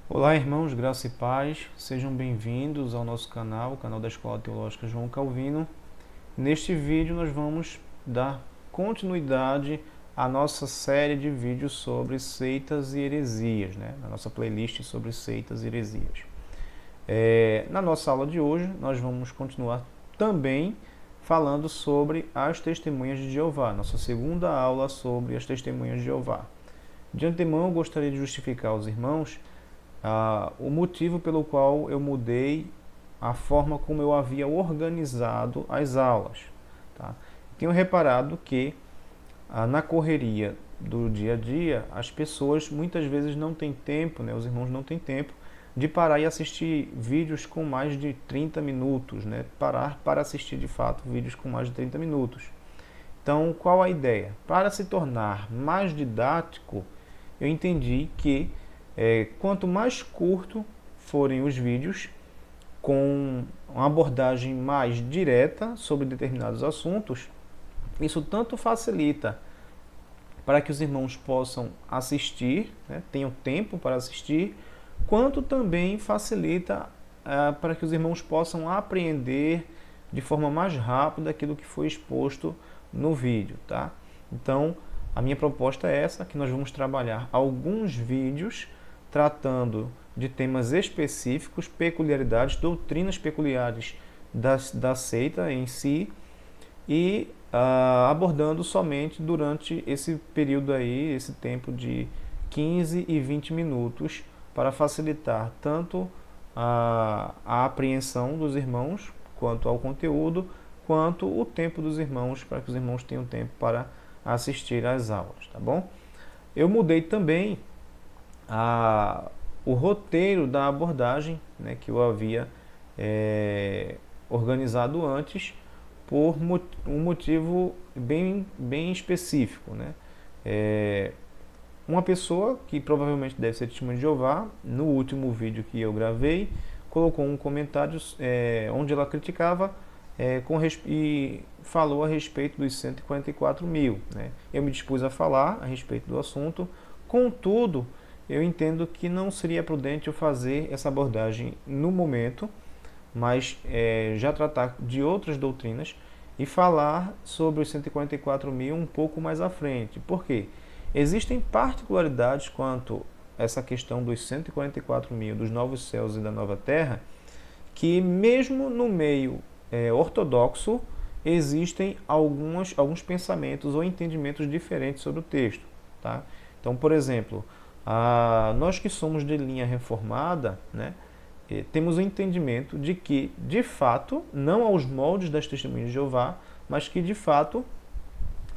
Olá, irmãos, graça e paz, sejam bem-vindos ao nosso canal, o canal da Escola Teológica João Calvino. Neste vídeo nós vamos dar continuidade à nossa série de vídeos sobre seitas e heresias, na nossa playlist sobre seitas e heresias. Na nossa aula de hoje nós vamos continuar também falando sobre as testemunhas de Jeová, nossa segunda aula sobre as testemunhas de Jeová. De antemão eu gostaria de justificar aos irmãos o motivo pelo qual eu mudei a forma como eu havia organizado as aulas. Tá? Tenho reparado que na correria do dia a dia, as pessoas muitas vezes não têm tempo, os irmãos não têm tempo de parar e assistir vídeos com mais de 30 minutos, parar para assistir de fato vídeos com mais de 30 minutos. Então, qual a ideia? Para se tornar mais didático, eu entendi que quanto mais curto forem os vídeos, com uma abordagem mais direta sobre determinados assuntos, isso tanto facilita para que os irmãos possam assistir, tenham tempo para assistir, quanto também facilita para que os irmãos possam apreender de forma mais rápida aquilo que foi exposto no vídeo. Tá? Então, a minha proposta é essa, que nós vamos trabalhar alguns vídeos tratando de temas específicos, peculiaridades, doutrinas peculiares da seita em si, e abordando somente durante esse período aí, esse tempo de 15 e 20 minutos, para facilitar tanto a apreensão dos irmãos, quanto ao conteúdo, quanto o tempo dos irmãos, para que os irmãos tenham tempo para assistir às aulas, tá bom? Eu mudei também o roteiro da abordagem, que eu havia organizado antes, por um motivo bem específico. Uma pessoa que provavelmente deve ser testemunha de Jeová, no último vídeo que eu gravei, colocou um comentário onde ela criticava e falou a respeito dos 144 mil. Eu me dispus a falar a respeito do assunto, contudo, eu entendo que não seria prudente eu fazer essa abordagem no momento, mas já tratar de outras doutrinas e falar sobre os 144 mil um pouco mais à frente. Por quê? Existem particularidades quanto a essa questão dos 144 mil, dos novos céus e da nova terra, que mesmo no meio ortodoxo existem alguns pensamentos ou entendimentos diferentes sobre o texto. Tá? Então, por exemplo, nós que somos de linha reformada, temos o entendimento de que, de fato, não aos moldes das testemunhas de Jeová, mas que, de fato,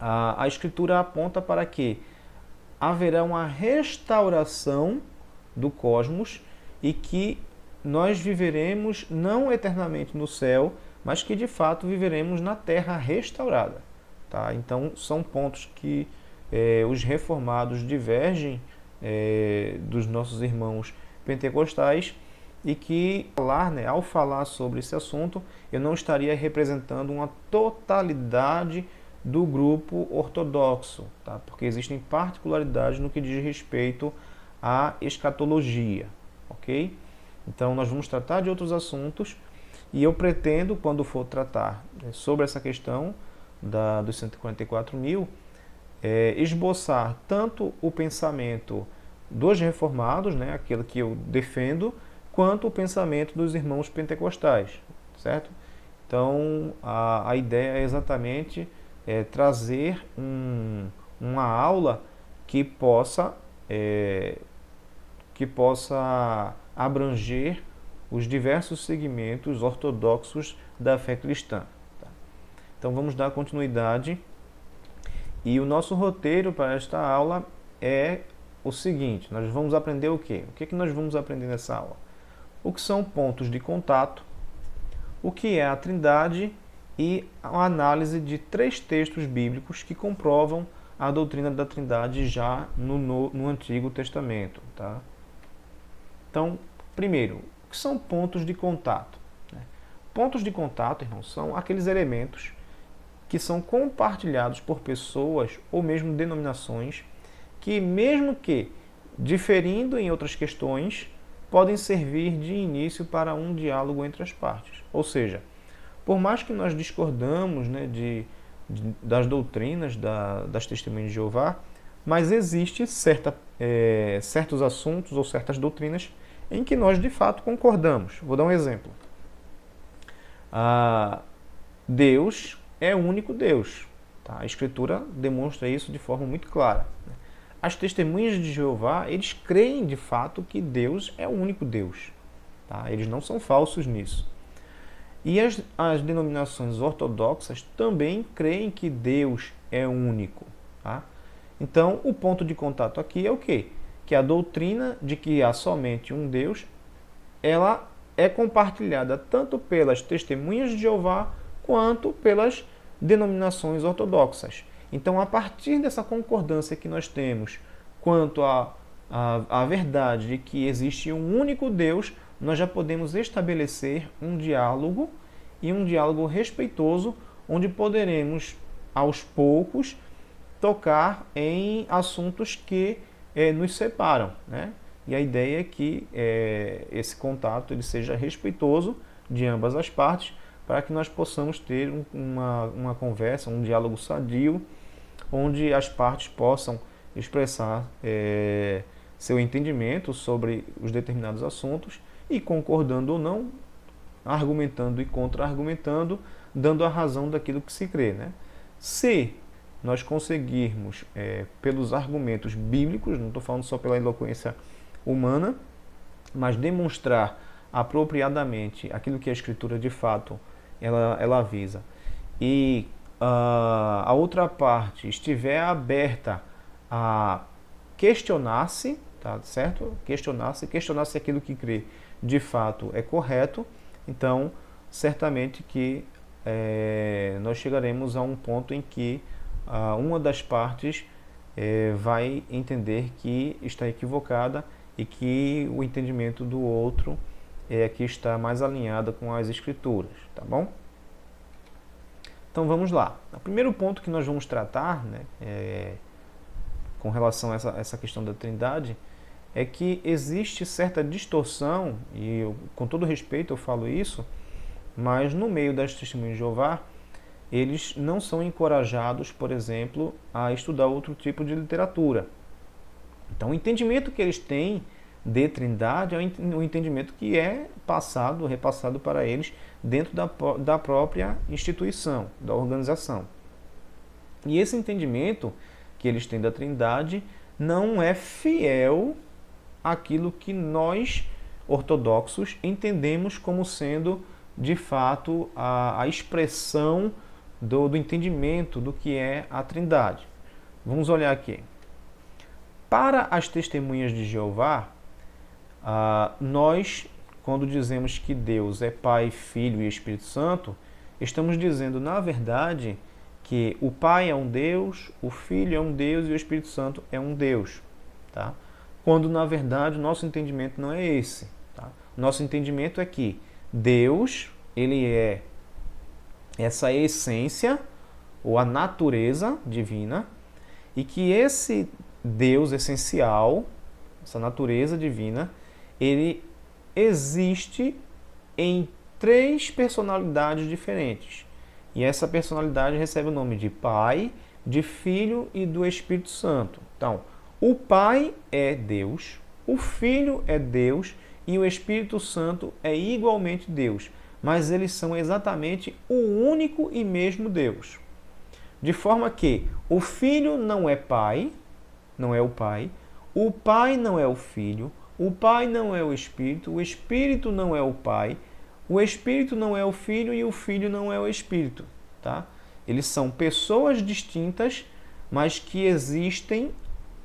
a Escritura aponta para que haverá uma restauração do cosmos e que nós viveremos não eternamente no céu, mas que, de fato, viveremos na terra restaurada. Tá? Então, são pontos que os reformados divergem dos nossos irmãos pentecostais, e que ao falar sobre esse assunto, eu não estaria representando uma totalidade do grupo ortodoxo, tá? Porque existem particularidades no que diz respeito à escatologia, ok? Então nós vamos tratar de outros assuntos, e eu pretendo, quando for tratar sobre essa questão dos 144 mil, esboçar tanto o pensamento dos reformados, aquilo que eu defendo, quanto o pensamento dos irmãos pentecostais, certo? Então, a ideia é exatamente trazer uma aula que possa abranger os diversos segmentos ortodoxos da fé cristã. Tá? Então, vamos dar continuidade. E o nosso roteiro para esta aula é o seguinte: nós vamos aprender o quê? O que nós vamos aprender nessa aula? O que são pontos de contato, o que é a Trindade e a análise de 3 textos bíblicos que comprovam a doutrina da Trindade já no Antigo Testamento. Tá? Então, primeiro, o que são pontos de contato? Pontos de contato, irmãos, são aqueles elementos que são compartilhados por pessoas ou mesmo denominações que, mesmo que diferindo em outras questões, podem servir de início para um diálogo entre as partes. Ou seja, por mais que nós discordamos, né, das doutrinas das testemunhas de Jeová, mas existe certos assuntos ou certas doutrinas em que nós de fato concordamos. Vou dar um exemplo. Deus é o único Deus. Tá? A Escritura demonstra isso de forma muito clara. As testemunhas de Jeová, eles creem de fato que Deus é o único Deus. Tá? Eles não são falsos nisso. E as denominações ortodoxas também creem que Deus é único. Tá? Então, o ponto de contato aqui é o quê? Que a doutrina de que há somente um Deus, ela é compartilhada tanto pelas testemunhas de Jeová quanto pelas denominações ortodoxas. Então, a partir dessa concordância que nós temos quanto à verdade de que existe um único Deus, nós já podemos estabelecer um diálogo, e um diálogo respeitoso, onde poderemos, aos poucos, tocar em assuntos que nos separam, né? E a ideia é que esse contato ele seja respeitoso de ambas as partes, para que nós possamos ter uma conversa, um diálogo sadio, onde as partes possam expressar seu entendimento sobre os determinados assuntos e, concordando ou não, argumentando e contra-argumentando, dando a razão daquilo que se crê, né? Se nós conseguirmos, pelos argumentos bíblicos, não estou falando só pela eloquência humana, mas demonstrar apropriadamente aquilo que a Escritura de fato ela avisa, e a outra parte estiver aberta a questionar-se, tá certo? Questionar se aquilo que crê de fato é correto, então certamente que nós chegaremos a um ponto em que uma das partes vai entender que está equivocada e que o entendimento do outro que está mais alinhado com as Escrituras, tá bom? Então vamos lá. O primeiro ponto que nós vamos tratar, né, com relação a essa questão da Trindade, é que existe certa distorção, e com todo respeito eu falo isso, mas no meio das testemunhas de Jeová, eles não são encorajados, por exemplo, a estudar outro tipo de literatura. Então o entendimento que eles têm de Trindade é um entendimento que é repassado para eles dentro da própria instituição, da organização. E esse entendimento que eles têm da Trindade não é fiel àquilo que nós, ortodoxos, entendemos como sendo, de fato, a expressão do entendimento do que é a Trindade. Vamos olhar aqui. Para as testemunhas de Jeová, nós, quando dizemos que Deus é Pai, Filho e Espírito Santo, estamos dizendo, na verdade, que o Pai é um Deus, o Filho é um Deus e o Espírito Santo é um Deus. Tá? Quando, na verdade, o nosso entendimento não é esse. Tá? Nosso entendimento é que Deus, ele é essa essência, ou a natureza divina, e que esse Deus essencial, essa natureza divina, ele existe em 3 personalidades diferentes. E essa personalidade recebe o nome de Pai, de Filho e do Espírito Santo. Então, o Pai é Deus, o Filho é Deus e o Espírito Santo é igualmente Deus. Mas eles são exatamente o único e mesmo Deus. De forma que o Filho não é Pai, não é o Pai não é o Filho, o Pai não é o Espírito não é o Pai, o Espírito não é o Filho e o Filho não é o Espírito. Tá? Eles são pessoas distintas, mas que existem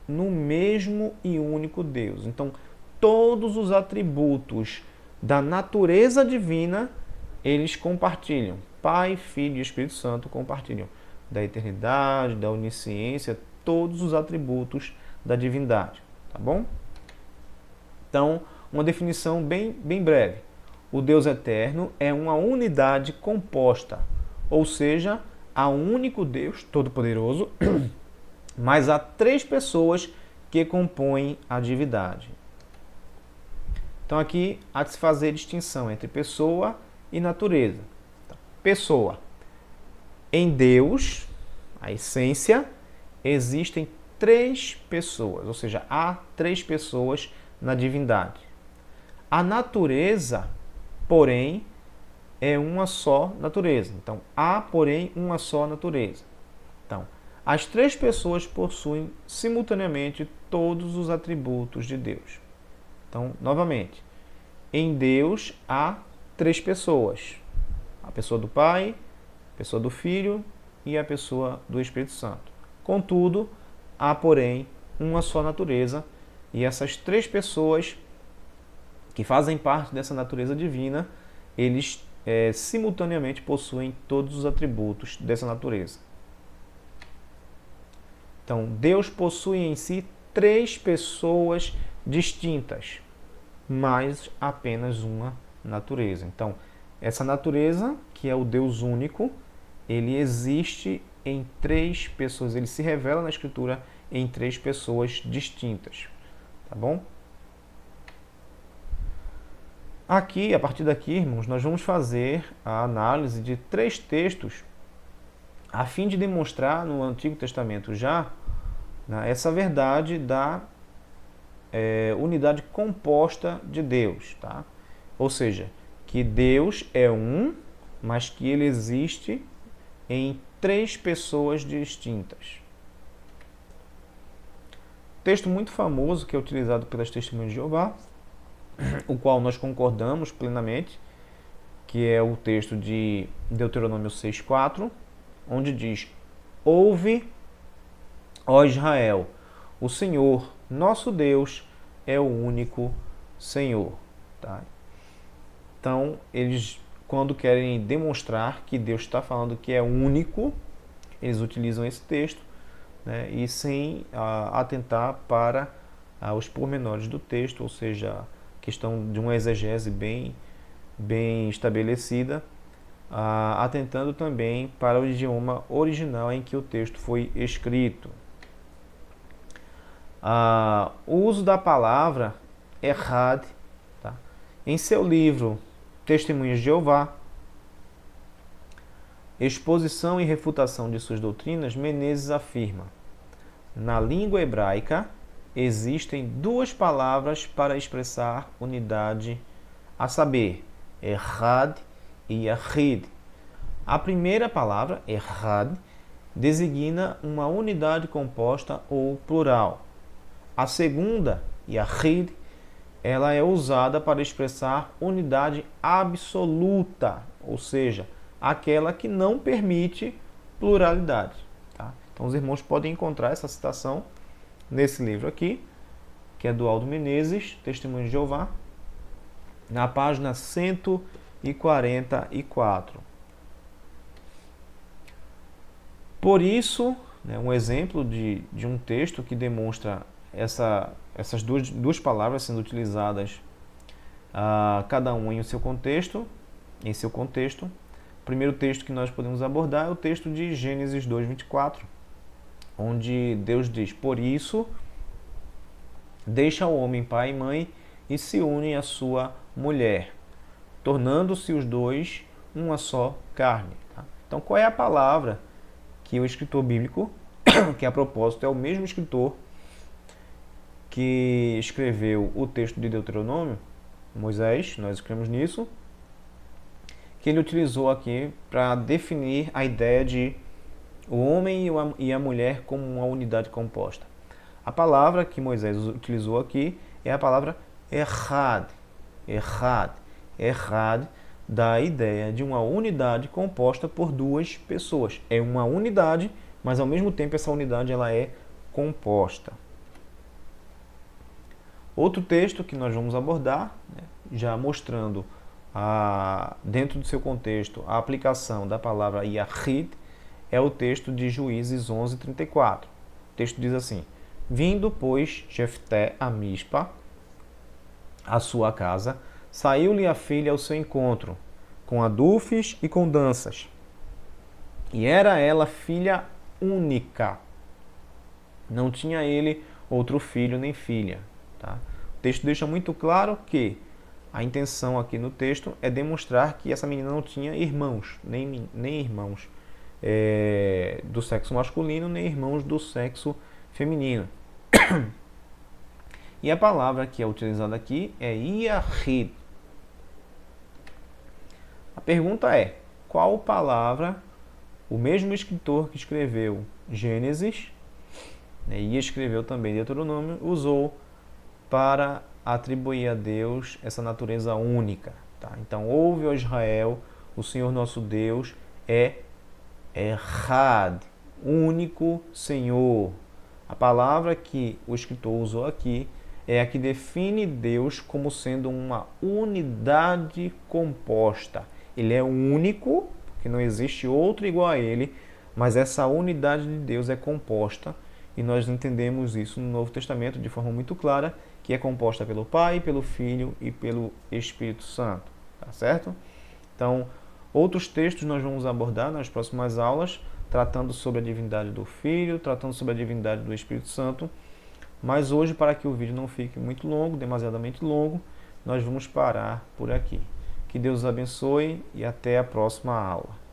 no mesmo e único Deus. Então, todos os atributos da natureza divina, eles compartilham. Pai, Filho e Espírito Santo compartilham. Da eternidade, da onisciência, todos os atributos da divindade. Tá bom? Então, uma definição bem breve. O Deus eterno é uma unidade composta, ou seja, há um único Deus todo-poderoso, mas há 3 pessoas que compõem a divindade. Então aqui há de se fazer distinção entre pessoa e natureza. Então, pessoa. Em Deus, a essência, existem três pessoas, ou seja, há três pessoas na divindade. A natureza, porém, é uma só natureza. Então, há, porém, uma só natureza. Então, as três pessoas possuem simultaneamente todos os atributos de Deus. Então, novamente, em Deus há três pessoas: a pessoa do Pai, a pessoa do Filho e a pessoa do Espírito Santo. Contudo, há, porém, uma só natureza, e essas três pessoas que fazem parte dessa natureza divina, eles simultaneamente possuem todos os atributos dessa natureza. Então, Deus possui em si três pessoas distintas, mas apenas uma natureza. Então, essa natureza, que é o Deus único, ele existe em três pessoas, ele se revela na Escritura em três pessoas distintas. Tá bom? Aqui, a partir daqui, irmãos, nós vamos fazer a análise de três textos a fim de demonstrar no Antigo Testamento já, né, essa verdade da unidade composta de Deus. Tá? Ou seja, que Deus é um, mas que ele existe em três pessoas distintas. Texto muito famoso que é utilizado pelas Testemunhas de Jeová, o qual nós concordamos plenamente, que é o texto de Deuteronômio 6,4, onde diz: Ouve, ó Israel, o Senhor, nosso Deus, é o único Senhor. Tá? Então, eles, quando querem demonstrar que Deus está falando que é único, eles utilizam esse texto, né, e sem atentar para os pormenores do texto, ou seja, questão de uma exegese bem estabelecida, atentando também para o idioma original em que o texto foi escrito. O uso da palavra errad, tá? Em seu livro Testemunhas de Jeová, Exposição e Refutação de Suas Doutrinas, Menezes afirma: na língua hebraica existem duas palavras para expressar unidade, a saber, errad e yahid. A primeira palavra, errad, designa uma unidade composta ou plural. A segunda, yahid, ela é usada para expressar unidade absoluta, ou seja, aquela que não permite pluralidade. Tá? Então os irmãos podem encontrar essa citação nesse livro aqui, que é do Aldo Menezes, Testemunhos de Jeová, na página 144. Por isso, né, um exemplo de um texto que demonstra essas duas palavras sendo utilizadas, cada uma em seu contexto. O primeiro texto que nós podemos abordar é o texto de Gênesis 2:24, onde Deus diz: por isso, deixa o homem pai e mãe e se unem à sua mulher, tornando-se os dois uma só carne. Tá? Então, qual é a palavra que o escritor bíblico, que a propósito é o mesmo escritor que escreveu o texto de Deuteronômio, Moisés, nós escrevemos nisso, que ele utilizou aqui para definir a ideia de o homem e a mulher como uma unidade composta? A palavra que Moisés utilizou aqui é a palavra errad. Errad dá a ideia de uma unidade composta por duas pessoas. É uma unidade, mas ao mesmo tempo essa unidade ela é composta. Outro texto que nós vamos abordar, né, já mostrando dentro do seu contexto a aplicação da palavra yahid, é o texto de Juízes 11:34. O texto diz assim: vindo, pois, Jefté a Mispa, a sua casa, saiu-lhe a filha ao seu encontro, com adufes e com danças. E era ela filha única. Não tinha ele outro filho nem filha. Tá? O texto deixa muito claro que A intenção aqui no texto é demonstrar que essa menina não tinha irmãos, nem irmãos do sexo masculino, nem irmãos do sexo feminino. E a palavra que é utilizada aqui é Yahid. A pergunta é, qual palavra o mesmo escritor que escreveu Gênesis, e escreveu também Deuteronômio, usou para atribuir a Deus essa natureza única? Tá? Então, ouve, ó Israel, o Senhor nosso Deus é Errad, único Senhor. A palavra que o escritor usou aqui é a que define Deus como sendo uma unidade composta. Ele é único, porque não existe outro igual a ele, mas essa unidade de Deus é composta, e nós entendemos isso no Novo Testamento de forma muito clara, que é composta pelo Pai, pelo Filho e pelo Espírito Santo. Tá certo? Então, outros textos nós vamos abordar nas próximas aulas, tratando sobre a divindade do Filho, tratando sobre a divindade do Espírito Santo. Mas hoje, para que o vídeo não fique muito longo, demasiadamente longo, nós vamos parar por aqui. Que Deus os abençoe e até a próxima aula.